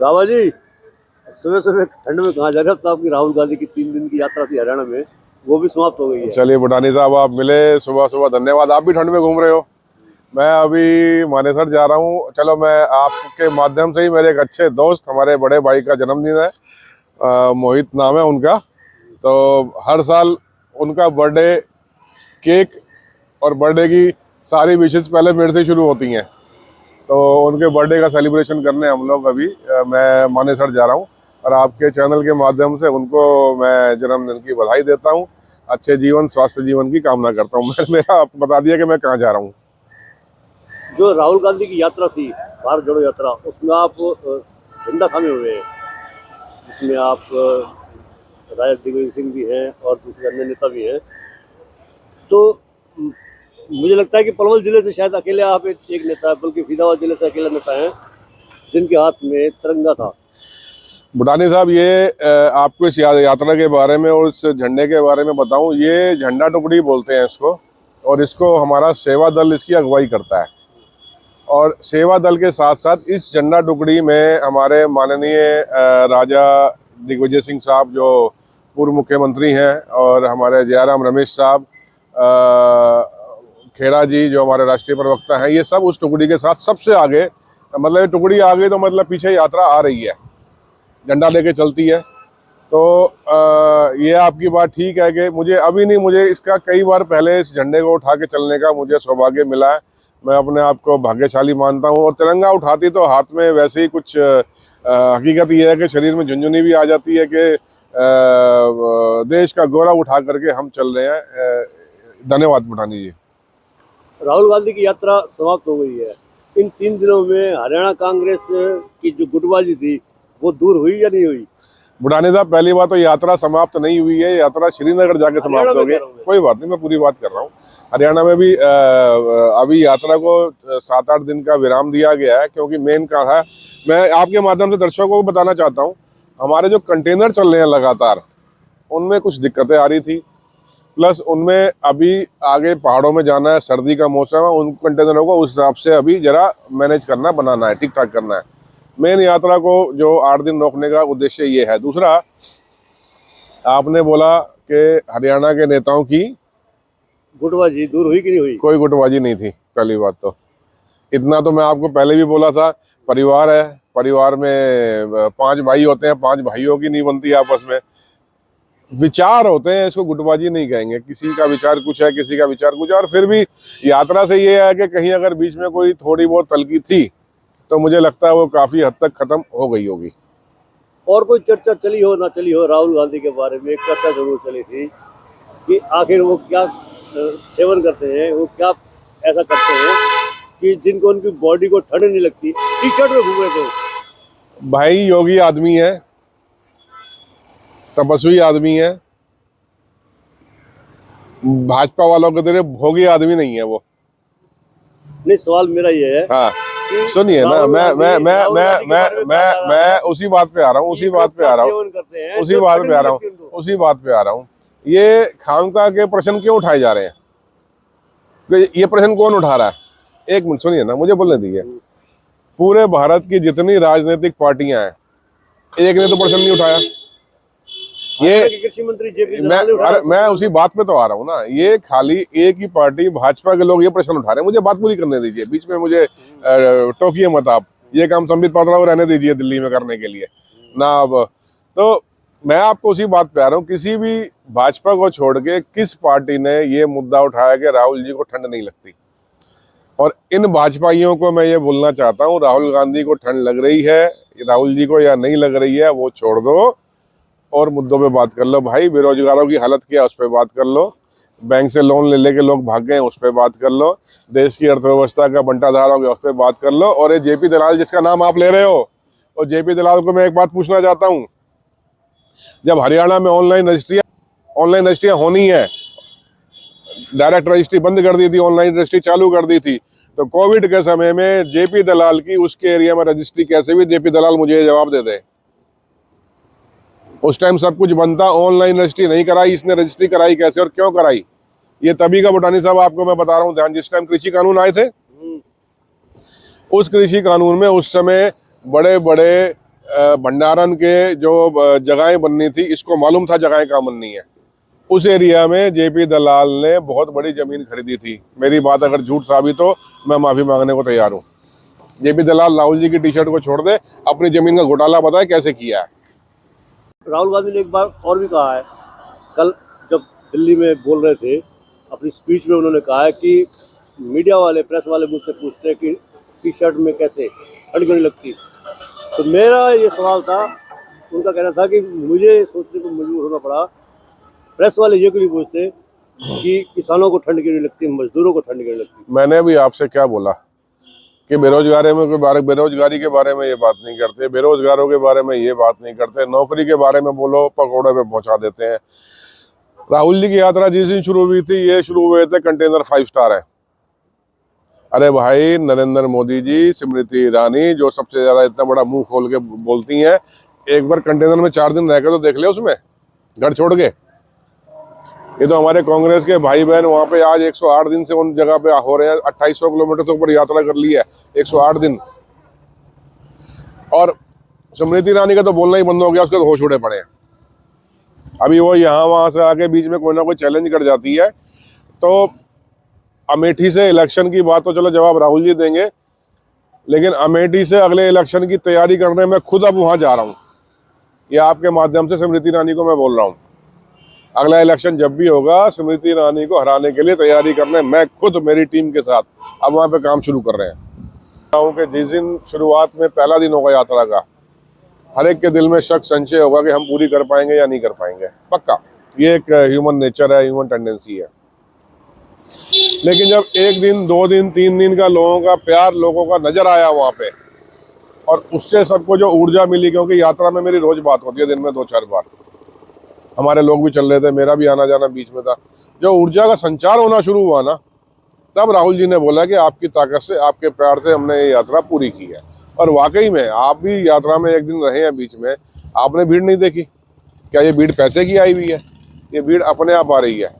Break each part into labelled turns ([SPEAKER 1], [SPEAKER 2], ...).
[SPEAKER 1] बाबा जी, सुबह सुबह ठंड में कहाँ जा रहे हो? तो आपकी राहुल गांधी की 3 दिन की यात्रा थी हरियाणा में, वो भी समाप्त हो गई है।
[SPEAKER 2] चलिए भूटानी साहब, आप मिले सुबह सुबह, धन्यवाद। आप भी ठंड में घूम रहे हो। मैं अभी मानेसर जा रहा हूँ। चलो, मैं आपके माध्यम से ही, मेरे एक अच्छे दोस्त, हमारे बड़े भाई का जन्मदिन है, मोहित नाम है उनका। तो हर साल उनका बर्थडे केक और बर्थडे की सारी विशेष पहले मेरे से शुरू होती हैं। तो उनके बर्थडे का सेलिब्रेशन करने हम लोग अभी मैं मानेसर जा रहा हूँ, और आपके चैनल के माध्यम से उनको मैं जन्मदिन की बधाई देता हूँ। अच्छे जीवन, स्वस्थ जीवन की कामना करता हूँ। मेरा आपको बता दिया कि मैं कहाँ जा रहा हूँ।
[SPEAKER 1] जो राहुल गांधी की यात्रा थी, भारत जोड़ो यात्रा, उसमें आप झंडा थामे हुए हैं, जिसमें आप राजा दिग्विजय सिंह भी हैं और दूसरे अन्य नेता भी हैं। तो मुझे लगता है कि पलवल जिले से शायद अकेले आप एक नेता है, बल्कि फरीदाबाद जिले से अकेला नेता है जिनके हाथ में तिरंगा था।
[SPEAKER 2] भूटानी साहब, ये आपको इस यात्रा के बारे में और इस झंडे के बारे में बताऊं। ये झंडा टुकड़ी बोलते हैं इसको, और इसको हमारा सेवा दल इसकी अगुवाई करता है। और सेवा दल के साथ साथ इस झंडा टुकड़ी में हमारे माननीय राजा दिग्विजय सिंह साहब, जो पूर्व मुख्यमंत्री हैं, और हमारे जयराम रमेश साहब, खेड़ा जी जो हमारे राष्ट्रीय प्रवक्ता हैं, ये सब उस टुकड़ी के साथ सबसे आगे, मतलब ये टुकड़ी आ गई तो मतलब पीछे यात्रा आ रही है, झंडा लेके चलती है। तो ये आपकी बात ठीक है कि मुझे अभी नहीं, मुझे इसका कई बार पहले इस झंडे को उठा के चलने का मुझे सौभाग्य मिला है। मैं अपने आप को भाग्यशाली मानता हूँ। और तिरंगा उठाती तो हाथ में वैसे ही कुछ हकीकत ये है कि शरीर में झुंझुनी भी आ जाती है कि देश का गौरव उठा करके हम चल रहे हैं। धन्यवाद भूटानी जी।
[SPEAKER 1] राहुल गांधी की यात्रा समाप्त हो गई है। इन 3 दिनों में हरियाणा कांग्रेस की जो गुटबाजी थी वो दूर हुई या नहीं हुई?
[SPEAKER 2] भूटानी साहब, पहली बात तो यात्रा समाप्त नहीं हुई है, यात्रा श्रीनगर जाके समाप्त हो गई। कोई बात नहीं, मैं पूरी बात कर रहा हूँ। हरियाणा में भी अभी यात्रा को 7-8 दिन का विराम दिया गया है, क्योंकि मेन का है, मैं आपके माध्यम से दर्शकों को बताना चाहता हूँ, हमारे जो कंटेनर चल रहे हैं लगातार, उनमें कुछ दिक्कतें आ रही थी। प्लस उनमें अभी आगे पहाड़ों में जाना है, सर्दी का मौसम है, उन कंटेनरों को उस हिसाब से अभी जरा मैनेज करना, बनाना है, ठीक ठाक करना है। मेन यात्रा को जो 8 दिन रोकने का उद्देश्य ये है। दूसरा, आपने बोला कि हरियाणा के नेताओं की
[SPEAKER 1] गुटबाजी दूर हुई कि नहीं हुई?
[SPEAKER 2] कोई गुटबाजी नहीं थी। पहली बात तो इतना तो मैं आपको पहले भी बोला था, परिवार है, परिवार में 5 भाई होते हैं, 5 भाइयों की नहीं बनती आपस में, विचार होते हैं, इसको गुटबाजी नहीं कहेंगे। किसी का विचार कुछ है, किसी का विचार कुछ है। और फिर भी यात्रा से ये है कि कहीं अगर बीच में कोई थोड़ी बहुत तलकी थी तो मुझे लगता है वो काफी हद तक खत्म हो गई होगी।
[SPEAKER 1] और कोई चर्चा चली हो ना चली हो, राहुल गांधी के बारे में एक चर्चा जरूर चली थी कि आखिर वो क्या सेवन करते हैं, वो क्या ऐसा करते हैं कि जिनको उनकी बॉडी को ठंड नहीं लगती। टी शर्ट में घूम रहे थे।
[SPEAKER 2] भाई योगी आदमी है, तपस्वी आदमी है, भाजपा वालों के तरह भोगी आदमी नहीं है वो।
[SPEAKER 1] नहीं, सवाल मेरा ये है।
[SPEAKER 2] हाँ, सुनिए, मैं उसी बात पे आ रहा हूँ, उसी बात पे आ रहा हूँ। ये खामखा के प्रश्न क्यों उठाए जा रहे हैं? ये प्रश्न कौन उठा रहा है? एक मिनट सुनिए ना, मुझे बोलने दीजिए। पूरे भारत की जितनी राजनीतिक पार्टियां हैं, एक ने तो प्रश्न नहीं उठाया। ये
[SPEAKER 1] कृषि मंत्री जेपी
[SPEAKER 2] मैं उसी बात पे तो आ रहा हूँ ना। ये खाली एक ही पार्टी भाजपा के लोग ये प्रश्न उठा रहे हैं। मुझे बात पूरी करने दीजिए, बीच में मुझे टोकिए मत आप। ये काम संबित पात्रा को रहने दीजिए दिल्ली में करने के लिए ना। अब तो मैं आपको उसी बात पे आ रहा हूँ, किसी भी भाजपा को छोड़ के किस पार्टी ने ये मुद्दा उठाया कि राहुल जी को ठंड नहीं लगती? और इन भाजपाइयों को मैं ये बोलना चाहता हूँ, राहुल गांधी को ठंड लग रही है, राहुल जी को या नहीं लग रही है, वो छोड़ दो और मुद्दों पे बात कर लो। भाई, बेरोजगारों की हालत क्या है उस पर बात कर लो। बैंक से लोन ले लेके लोग भाग गए, उस पर बात कर लो। देश की अर्थव्यवस्था का बंटाधार हो गया, उस पर बात कर लो। और ये जेपी दलाल जिसका नाम आप ले रहे हो, और जेपी दलाल को मैं एक बात पूछना चाहता हूँ, जब हरियाणा में ऑनलाइन रजिस्ट्रियां होनी है, डायरेक्ट रजिस्ट्री बंद कर दी थी, ऑनलाइन रजिस्ट्री चालू कर दी थी, तो कोविड के समय में जेपी दलाल की उसके एरिया में रजिस्ट्री कैसे हुई? जेपी दलाल मुझे ये जवाब दे दे। उस टाइम सब कुछ बनता, ऑनलाइन रजिस्ट्री नहीं कराई, इसने रजिस्ट्री कराई कैसे और क्यों कराई? ये तभी का भूटानी साहब आपको मैं बता रहा हूँ ध्यान। जिस टाइम कृषि कानून आए थे, उस कृषि कानून में उस समय बड़े बड़े भंडारण के जो जगहें बननी थी, इसको मालूम था जगहें कहाँ बननी है। उस एरिया में जेपी दलाल ने बहुत बड़ी जमीन खरीदी थी। मेरी बात अगर झूठ साबित हो, मैं माफी मांगने को तैयार हूँ। जेपी दलाल राहुल जी की टी शर्ट को छोड़ दे, अपनी जमीन का घोटाला बताए कैसे किया है।
[SPEAKER 1] राहुल गांधी ने एक बार और भी कहा है, कल जब दिल्ली में बोल रहे थे अपनी स्पीच में, उन्होंने कहा है कि मीडिया वाले, प्रेस वाले मुझसे पूछते हैं कि टी शर्ट में कैसे ठंड क्यों नहीं लगती। तो मेरा ये सवाल था, उनका कहना था कि मुझे सोचने को मजबूर होना पड़ा, प्रेस वाले ये क्यों नहीं पूछते कि किसानों को ठंड क्यों नहीं लगती, मजदूरों को ठंड क्यों नहीं लगती।
[SPEAKER 2] मैंने भी आपसे क्या बोला कि बेरोजगारी के बारे में ये बात नहीं करते, बेरोजगारों के बारे में ये बात नहीं करते, नौकरी के बारे में बोलो पकौड़े पे पहुंचा देते हैं। राहुल जी की यात्रा जिस दिन शुरू हुई थी, ये शुरू हुए थे कंटेनर 5 स्टार है। अरे भाई, नरेंद्र मोदी जी, स्मृति ईरानी जो सबसे ज्यादा इतना बड़ा मुंह खोल के बोलती हैं, एक बार कंटेनर में 4 दिन रहकर तो देख ले उसमें, घर छोड़ के। ये तो हमारे कांग्रेस के भाई बहन वहां पे आज 108 दिन से उन जगह पे हो रहे हैं। 2800 किलोमीटर से ऊपर यात्रा कर ली है, 108 दिन। और स्मृति ईरानी का तो बोलना ही बंद हो गया, उसके तो होश उड़े पड़े हैं। अभी वो यहाँ वहां से आके बीच में कोई ना कोई चैलेंज कर जाती है। तो अमेठी से इलेक्शन की बात तो चलो जवाब राहुल जी देंगे, लेकिन अमेठी से अगले इलेक्शन की तैयारी करने में खुद अब वहां जा रहा हूँ। ये आपके माध्यम से स्मृति ईरानी को मैं बोल रहा हूँ, अगला इलेक्शन जब भी होगा, स्मृति ईरानी को हराने के लिए तैयारी करने मैं खुद मेरी टीम के साथ अब वहां पे काम शुरू कर रहे हैं। कि जिस दिन शुरुआत में पहला दिन होगा यात्रा का, हर एक के दिल में शक संशय होगा कि हम पूरी कर पाएंगे या नहीं कर पाएंगे, पक्का। ये एक ह्यूमन नेचर है, ह्यूमन टेंडेंसी है। लेकिन जब 1 दिन, 2 दिन, 3 दिन का लोगों का प्यार, लोगों का नजर आया वहां पे, और उससे सबको जो ऊर्जा मिली, क्योंकि यात्रा में मेरी रोज बात होती है, दिन में 2-4 बार, हमारे लोग भी चल रहे थे, मेरा भी आना जाना बीच में था। जो ऊर्जा का संचार होना शुरू हुआ ना, तब राहुल जी ने बोला कि आपकी ताकत से, आपके प्यार से हमने ये यात्रा पूरी की है। और वाकई में आप भी यात्रा में 1 दिन रहे हैं बीच में, आपने भीड़ नहीं देखी क्या? ये भीड़ पैसे की आई हुई है? ये भीड़ अपने आप आ रही है,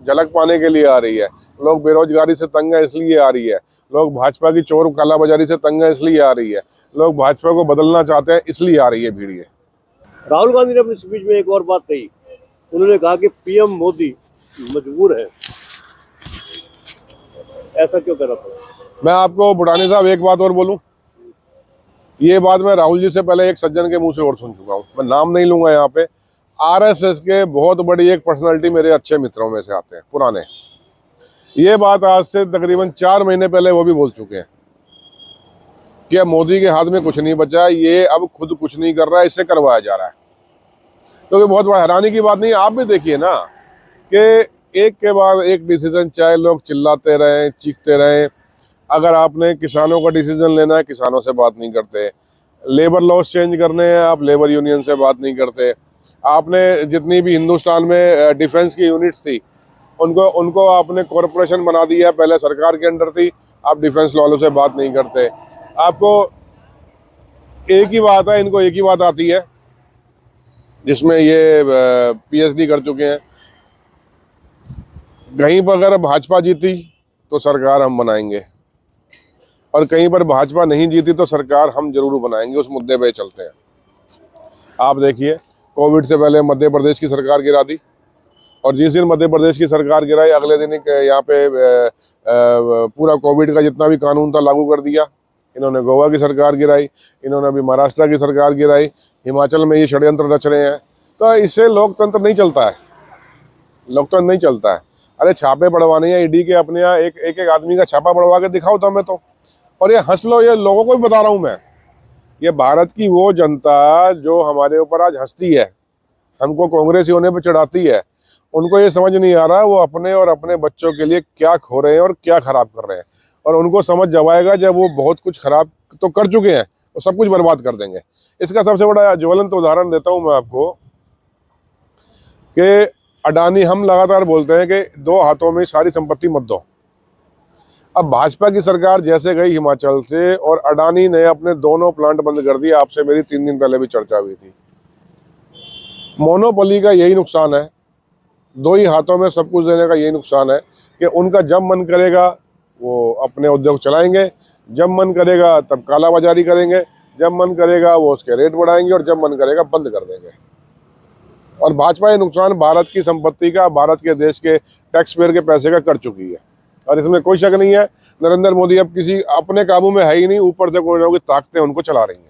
[SPEAKER 2] झलक पाने के लिए आ रही है। लोग बेरोजगारी से तंग है इसलिए आ रही है, लोग भाजपा की चोर कालाबाजारी से तंग है इसलिए आ रही है, लोग भाजपा को बदलना चाहते हैं इसलिए आ रही है भीड़। ये
[SPEAKER 1] राहुल गांधी ने अपनी स्पीच में एक और बात कही, उन्होंने कहा कि पीएम मोदी मजबूर है। ऐसा क्यों कर रहा था?
[SPEAKER 2] मैं आपको बुढ़ानी साहब एक बात और बोलूं, ये बात मैं राहुल जी से पहले एक सज्जन के मुंह से और सुन चुका हूं, मैं नाम नहीं लूंगा यहाँ पे। आरएसएस के बहुत बड़ी एक पर्सनालिटी मेरे अच्छे मित्रों में से आते हैं, पुराने। ये बात आज से तकरीबन 4 महीने पहले वो भी बोल चुके हैं कि अब मोदी के हाथ में कुछ नहीं बचा, ये अब खुद कुछ नहीं कर रहा है, इससे करवाया जा रहा है। तो बहुत बड़ा हैरानी की बात नहीं, आप भी देखिए ना कि एक के बाद एक डिसीजन, चाहे लोग चिल्लाते रहें, चीखते रहें। अगर आपने किसानों का डिसीजन लेना है, किसानों से बात नहीं करते। लेबर लॉस चेंज करने हैं, आप लेबर यूनियन से बात नहीं करते। आपने जितनी भी हिंदुस्तान में डिफेंस की यूनिट्स थी, उनको आपने कॉरपोरेशन बना दिया, पहले सरकार के अंडर थी, आप डिफेंस वालों से बात नहीं करते। आपको एक ही बात है, इनको एक ही बात आती है, जिसमें ये पीएचडी कर चुके हैं। कहीं पर अगर भाजपा जीती तो सरकार हम बनाएंगे, और कहीं पर भाजपा नहीं जीती तो सरकार हम जरूर बनाएंगे। उस मुद्दे पे चलते हैं। आप देखिए, कोविड से पहले मध्य प्रदेश की सरकार गिरा दी, और जिस दिन मध्य प्रदेश की सरकार गिराई, अगले दिन यहाँ पे पूरा कोविड का जितना भी कानून था लागू कर दिया। इन्होंने गोवा की सरकार गिराई, इन्होंने अभी महाराष्ट्र की सरकार गिराई, हिमाचल में ये षड्यंत्र रच रहे हैं। तो इससे लोकतंत्र नहीं चलता है, लोकतंत्र नहीं चलता है। अरे छापे पड़वाने हैं ईडी के, अपने यहाँ एक आदमी का छापा पड़वा के दिखाओ तो हमें तो। और ये हंस लो, ये लोगों को भी बता रहा हूँ मैं, ये भारत की वो जनता जो हमारे ऊपर आज हंसती है, हमको कांग्रेसी होने पर चढ़ाती है, उनको ये समझ नहीं आ रहा वो अपने और अपने बच्चों के लिए क्या खो रहे हैं और क्या खराब कर रहे हैं। और उनको समझ जब आएगा जब वो बहुत कुछ खराब तो कर चुके हैं, वो सब कुछ बर्बाद कर देंगे। इसका सबसे बड़ा ज्वलंत उदाहरण देता हूं मैं आपको कि अडानी, हम लगातार बोलते हैं कि 2 हाथों में सारी संपत्ति मत दो। अब भाजपा की सरकार जैसे गई हिमाचल से, और अडानी ने अपने दोनों प्लांट बंद कर दिए। आपसे मेरी 3 दिन पहले भी चर्चा हुई थी। मोनोपोली का यही नुकसान है, 2 ही हाथों में सब कुछ देने का यही नुकसान है कि उनका जब मन करेगा वो अपने उद्योग चलाएंगे, जब मन करेगा तब कालाबाजारी करेंगे, जब मन करेगा वो उसके रेट बढ़ाएंगे और जब मन करेगा बंद कर देंगे। और भाजपा ये नुकसान भारत की संपत्ति का, भारत के देश के टैक्स पेयर के पैसे का कर चुकी है और इसमें कोई शक नहीं है। नरेंद्र मोदी अब किसी अपने काबू में है ही नहीं, ऊपर से कोई ना कोई ताकतें उनको चला रही हैं।